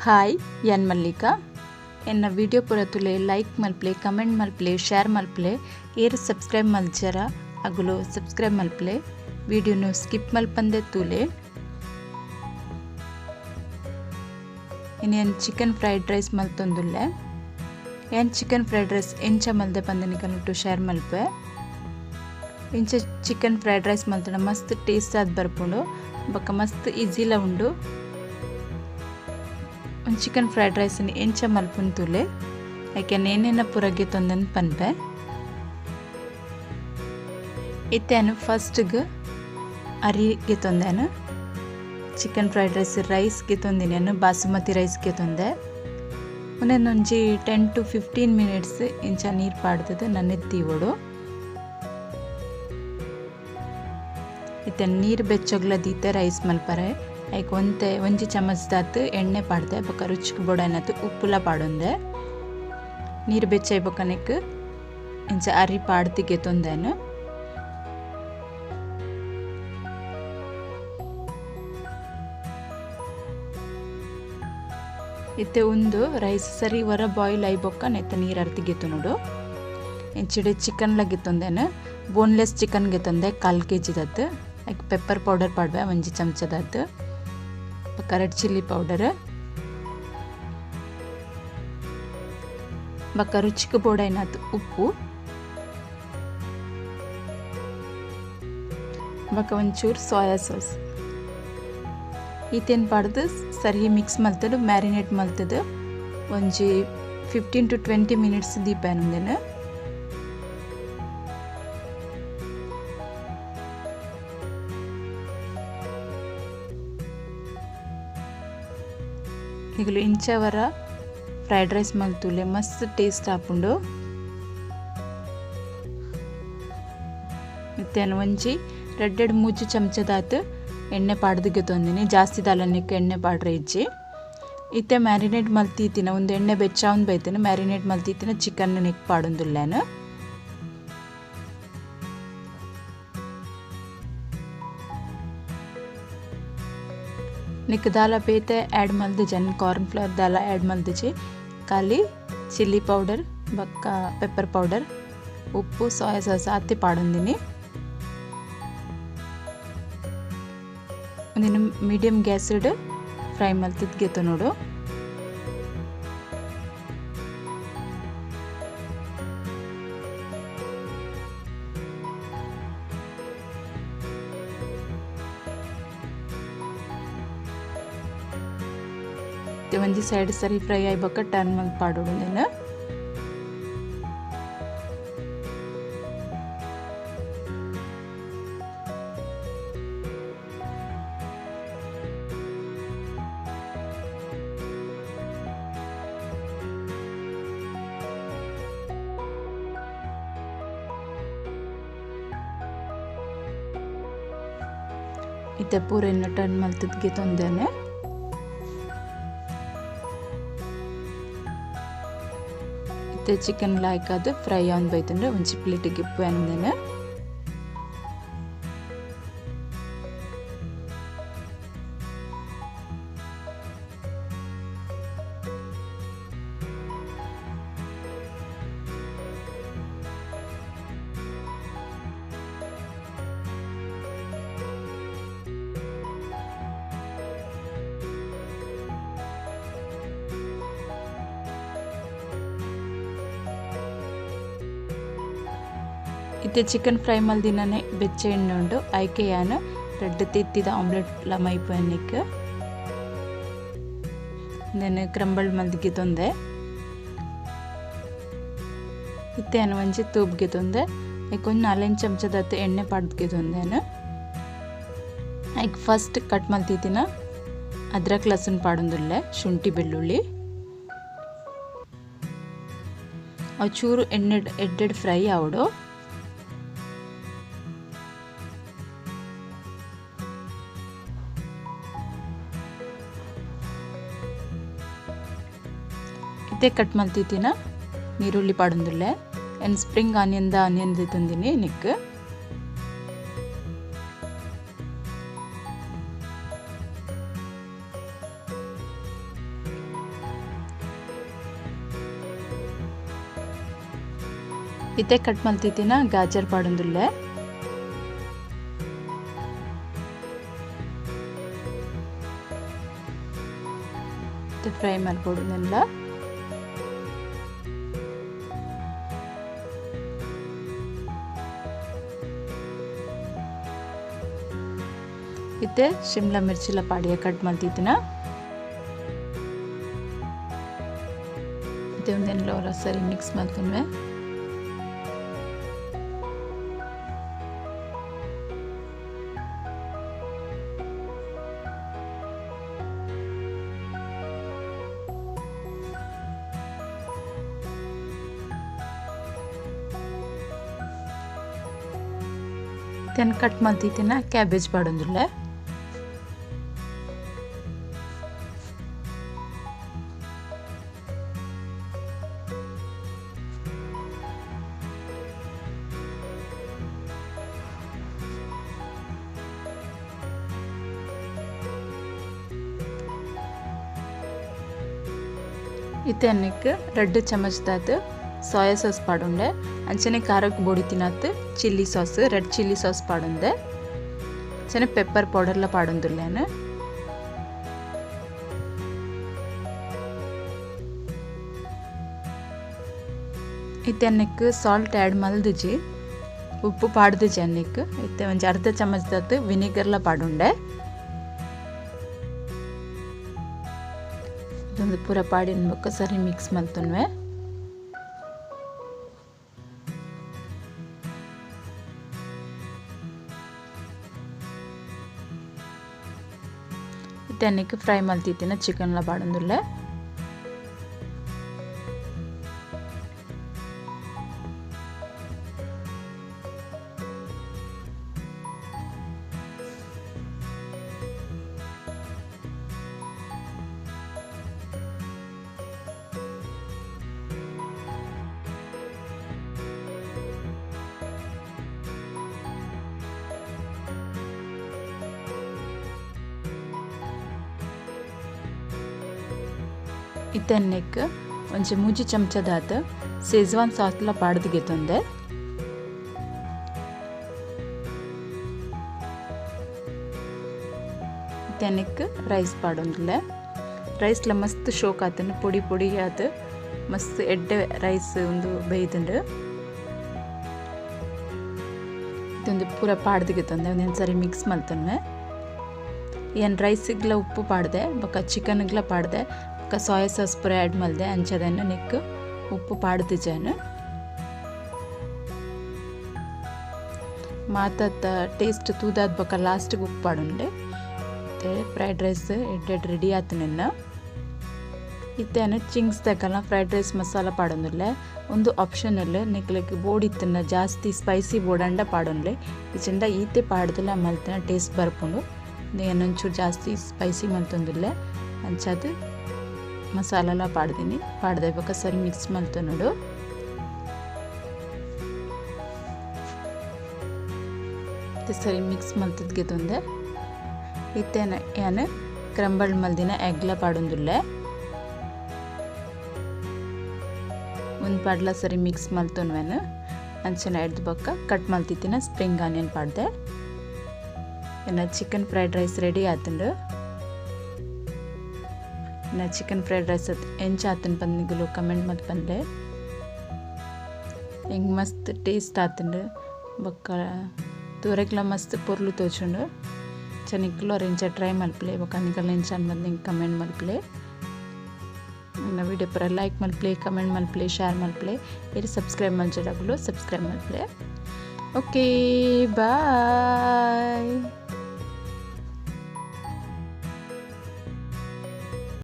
Hi ಯಾನ್ ಮಲ್ಲಿಕಾ ಎನ್ನ video ಪೂರ ತುಲೆ ಲೈಕ್ ಮಲ್ಪ್ಲೆ ಕಮೆಂಟ್ ಮಲ್ಪ್ಲೆ ಶೇರ್ ಮಲ್ಪ್ಲೆ ಏರು ಸಬ್ಸ್ಕ್ರೈಬ್ ಮಲ್ಜರ ಅಗುಲು ಸಬ್ಸ್ಕ್ರೈಬ್ ಮಲ್ಪ್ಲೆ ವಿಡಿಯೋನು ಸ್ಕಿಪ್ ಮಲ್ಪಂದೆ ತೂಲೆ ಇನ್ನೇನು ಚಿಕನ್ ಫ್ರೈಡ್ ರೈಸ್ ಮಲ್ತೊಂದುಲ್ಲೆ ಏನು ಚಿಕನ್ ಫ್ರೈಡ್ ರೈಸ್ ಎಂಚ ಮಲ್ದೆ ಪಂದನಿಕನ್ನುಟ್ಟು ಶೇರ್ ಮಲ್ಪೆ ಇಂಚ ಚಿಕನ್ ಫ್ರೈಡ್ ರೈಸ್ ಮಲ್ತಡ ಮಸ್ತ್ ಟೇಸ್ಟ್ ಆದ್ ಬರ್ಪುಂಡು ಬೊಕ್ಕ ಮಸ್ತ್ ಈಜಿಲ ಉಂಡು ಒಂದು ಚಿಕನ್ ಫ್ರೈಡ್ ರೈಸನ್ನು ಎಂಚ ಮಲ್ಪುನ್ ತುಲೆ ಯಾಕೆ ಏನೇನ ಪುರಗೆ ತೊಂದನ್ ಪನ್ಪೆ ಇತ್ತೇನು ಫಸ್ಟ್ಗೆ ಅರಿಗೆ ತೊಂದೇನು ಚಿಕನ್ ಫ್ರೈಡ್ ರೈಸ್ಗೆ ತೊಂದಿನೇನು ಬಾಸುಮತಿ ರೈಸ್ಗೆ ತೊಂದೆ ಒಂದೊಂಜಿ 10 to 15 ಮಿನಿಟ್ಸ್ ಇಂಚ ನೀರು ಪಾಡ್ತದೆ ನನ್ನೆತ್ತಿ ಓಡು ಇತ್ತೆ ನೀರು ಬೆಚ್ಚಗ್ಲದೀತೆ ರೈಸ್ ಮಲ್ಪರೆ ಐಕ್ ಒಂಜಿ ಚಮಚದಾತು ಎಣ್ಣೆ ಪಾಡ್ದೆ ಬೊಕ್ಕ ರುಚಿಗೆ ಬೋಡನತ್ತು ಉಪ್ಪುಲ ಪಾಡೊಂದೆ ನೀರು ಬೆಚ್ಚ ಬೊಕ್ಕನೆಕ್ ಇಂಚ ಅರಿ ಪಾಡ್ತಿಗೆ ತೊಂದೇನು ಇತ್ತೆ ಒಂದು ರೈಸ್ ಸರಿ ವರ ಬಾಯ್ಲ್ ಆಯ್ ಬೊಕ್ಕ ನೆತ್ತ ನೀರು ಅರ್ತಿಗೆತ್ತು ನೋಡು ಇಂಚಿಡೆ ಚಿಕನ್ ಲಗಿತ್ತೊಂದೇನು ಬೋನ್ಲೆಸ್ ಚಿಕನ್ಗೆ ತಂದೆ 1/4 kg ದತ್ತು ಐಕ್ ಪೆಪ್ಪರ್ ಪೌಡರ್ ಪಾಡ್ವೆ ಒಂಜಿ ಚಮಚದಾತು ರೆಡ್ ಚಿಲ್ಲಿ ಪೌಡರ್ ಬೊಕ್ಕ ರುಚಿಗೆ ಬೋಡೈನಾತು ಉಪ್ಪು ಬೊಕ್ಕ ಒಂಚೂರು ಸೋಯಾ ಸಾಸ್ ಈತೇನು ಪಾಡ್ದು ಸರಿ ಮಿಕ್ಸ್ ಮಲ್ತದು ಮ್ಯಾರಿನೇಟ್ ಮಲ್ತದು ಒಂಜಿ 15 to 20 ಮಿನಿಟ್ಸ್ ದೀಪೇನು ಈಗಲೂ ಇಂಚವರ ಫ್ರೈಡ್ ರೈಸ್ ಮಲ್ತುಲೆ ಮಸ್ತ್ ಟೇಸ್ಟ್ ಆಪುಂಡು ಮತ್ತೇನು ಒಂಜಿ 2-3 ಚಮಚದಾತು ಎಣ್ಣೆ ಪಾಡ್ದಿಗೆ ತೊಂದಿನಿ ಜಾಸ್ತಿ ದಾಲನಿಕ್ಕೆ ಎಣ್ಣೆ ಪಾಡ್ರೆ ಇಜ್ಜಿ ಇತ್ತೆ ಮ್ಯಾರಿನೇಟ್ ಮಲ್ತೀತಿನ ಒಂದು ಎಣ್ಣೆ ಬೆಚ್ಚ ಬೈತೇನೆ ಮ್ಯಾರಿನೇಟ್ ಮಲ್ತೀತಿನ ಚಿಕನ್ ನಿಕ್ ಪಾಡೊಂದುಲ್ಲೇನು ನಿಕ್ ದಾಲ ಬೇತೆ ಆ್ಯಡ್ ಮಲ್ದು ಜನ್ ಕಾರ್ನ್ ಫ್ಲವರ್ ದಾಲ ಆ್ಯಡ್ ಮಲ್ದಿಜಿ ಖಾಲಿ ಚಿಲ್ಲಿ ಪೌಡರ್ ಬೊಕ್ಕ ಪೆಪ್ಪರ್ ಪೌಡರ್ ಉಪ್ಪು ಸೋಯಾ ಸಾಸ್ ಹತ್ತಿ ಪಾಡೊಂದಿನಿ ಒಂದಿನ ಮೀಡಿಯಂ ಗ್ಯಾಸ್ ಇಡು ಫ್ರೈ ಮಲ್ತಿದ್ಗೆತ್ತು ನೋಡು ಒಂಜಿ ಸೈಡ್ ಸರಿ ಫ್ರೈ ಆಯ್ಬಕ್ಕ ಟರ್ನ್ ಮಲ್ತ್ ಪಾಡೋಡು నేను ಇತ್ತೆ ಪೂರೆನ್ನ ಟರ್ನ್ ಮಲ್ತಿದ್ಗೆ ತೊಂದೇನೆ ಚಿಕನ್ ಲಾಯ್ಕ್ ಅದು ಫ್ರೈ ಆನ್ ಬೈತಂದ್ರೆ ಒಂಚಿ ಪ್ಲೇಟಿಗೆ ಇಪ್ಪು ಅಂದೇನೆ ಇತ್ತೆ ಚಿಕನ್ ಫ್ರೈ ಮಲ್ದಿನೇ ಬೆಚ್ಚ ಎಣ್ಣೆ ಉಂಡು ಐಕೆ ಯಾನು ರೆಡ್ ತಿತ್ತಿದ ಆಮ್ಲೆಟ್ ಲಮೈಪು ಎಣ್ಣೆಗೆ ನಾನು ಕ್ರಂಬಲ್ ಮಲ್ದಿಗೆ ತೊಂದೆ ಇತ್ತೆ ಏನು ಒಂಜಿ ತೂಬ್ಗೆ ತೊಂದೆ ಐಕ್ ಒಂದು 4 ಚಮಚದತ್ತು ಎಣ್ಣೆ ಪಾಡ್ಗೆ ತೊಂದೇನು ಐಕ್ ಫಸ್ಟ್ ಕಟ್ ಮಲ್ತಿದ್ದಿನ ಅದ್ರಕ್ ಲಸನ್ ಪಾಡೊಂದುಲ್ಲೆ ಶುಂಠಿ ಬೆಳ್ಳುಳ್ಳಿ ಅವು ಚೂರು ಎಡ್ಡೆಡ್ ಫ್ರೈ ಆವಡು ಇತ್ತೆ ಕಟ್ ಮಲ್ತಿದ್ದಿನ ನೀರುಳ್ಳಿ ಪಾಡೊಂದುಲ್ಲೆ ಏನು ಸ್ಪ್ರಿಂಗ್ ಆನಿಯನ್ ತಂದಿನಿ ನಿಕ್ इते कट मल्तीतिना गाजर पाडुंदुल्ले इते फ्रೈ ಮಾಡ್ಕೊಡುನೆಲ್ಲ इते शिमला मिर्चिला पाडिया कट मल्तीतिना इते ಒಂದೆಲ್ಲ ಸರಿ ಮಿಕ್ಸ್ ಮಾಡ್ತೀನಿ तेन कट मल्तीतिना कैबेज पाडुंदुल्ले इते रेड चमच दात सोया सास पाडुंडे अंचने कारक बोडी तिनात चिल्ली सास रेड चिल्ली सास पाडुंडे अंचने पेपर पौडर ला पाडुंदुल्लेन इते साल्ट ऐड मल्दुजी उप्पु पाडुजी इते ಒಂಜಿ ಅರ್ಧ ಚಮಚ दात विनेगर ला पाडुंडे ಇದೊಂದು ಪೂರ ಪಾಡಿನ ಬೊಕ್ಕ ಸರಿ ಮಿಕ್ಸ್ ಮಾಡ್ತನ್ವೆ ಇದನ್ನಕ್ಕೆ ಫ್ರೈ ಮಾಡ್ತಿದ್ದೇನೆ ಚಿಕನ್ ಲ ಪಾಡಂದುಲ್ಲೆ ಇದನ್ನಕ್ಕೆ ಒಂಚೆ ಮೂಜಿ ಚಮಚದಾತ ಶೇಜ್ವಾನ್ ಸಾಸ್ ಲ ಪಾಡ್ದು ಗೆತೊಂದೆ ಇದನ್ನಕ್ಕೆ ರೈಸ್ ಪಾಡೊಂದುಲ್ಲೆ ರೈಸ್ ಲ ಮಸ್ತ್ ಶೋಕ್ ಆತನ ಪೊಡಿ ಪೊಡಿ ಆತ ಮಸ್ತ್ ಎಡ್ಡೆ ರೈಸ್ ಒಂದು ಬೇಯ್ದುಂಡು ಇದೊಂದು ಪೂರ ಪಾಡ್ದು ಗೆತೊಂದೆ ಒಂದೊಂದು ಸರಿ ಮಿಕ್ಸ್ ಮಾಡ್ತನ್ವೆ ಏನು ರೈಸಿಗ್ಲ ಉಪ್ಪು ಪಾಡ್ದೆ ಬೊಕ್ಕ ಚಿಕನ್ಗ್ಲ ಪಾಡ್ದೆ सोया सास पूरा ऐड मल्दे अंचदन्न निक उप्पु पाड्दिजेनु मातत टेस्ट तूदाद बक लास्ट उप्पु पाडुंडे ते फ्राइड राइस एड्डेड रेडी आतनेन्न इत्तेन चिंग्स तकल फ्राइड राइस मसाला पाडुंदुल्ले ಒಂದು ಆಪ್ಷನಲ್ ನಿಕ್ಲೆಗ್ ಬೋಡಿತ್ತನ್ನ ಜಾಸ್ತಿ ಸ್ಪೈಸಿ ಬೋಡಂಡ ಪಾಡೊಂಡ್ಲೆ ಇಚಂದ ಈತೆ ಪಾಡ್ದಲ ಮಲ್ತನ ಟೇಸ್ಟ್ ಬರ್ಪುಂಡು ಏನೊಂಚೂರು ಜಾಸ್ತಿ ಸ್ಪೈಸಿ ಮಲ್ತೊಂದುಲ್ಲೆ ಅಂಚದು मसाला पाड्दीनि पाड्दे बक सरी मिक्स मल्तो नोडु सरी मिक्स मल्तद्गे तोंदे इत्तेन यान क्रंबल मल्दिन एग्ला पाडुंदुल्ले ಒಂದು ಪಾಡ್ಲ ಸರಿ ಮಿಕ್ಸ್ ಮಲ್ತೊನ್ವೆನು ಅಂಚನ ಎಡ್ದು ಬಕ್ಕ ಕಟ್ ಮಲ್ತಿತ್ತಿನ ಸ್ಪ್ರಿಂಗ್ ಆನಿಯನ್ ಪಾಡ್ದೆ ಎನ್ನ ಚಿಕನ್ ಫ್ರೈಡ್ ರೈಸ್ ರೆಡಿ ಆತುಂಡು ना चिकन फ्राइड राइस एंच आतन पंदिगुलो कमेंट मत पंदे इंग मस्त टेस्ट आतंडु बक्का तूरेक्ला मस्त पोर्लु तोचुंडु चनिक्लो रेंच ट्रೈ मल्प्ले बक्का निकल रेंच अन बंद कमेंट मल्प्ले ना वीडियो पर लाइक मल्प्ले कमेंट मल्प्ले शेयर मल्प्ले इर सब्सक्राइब मल्जडगुलो सब्सक्राइब मल्प्ले ओके बाय।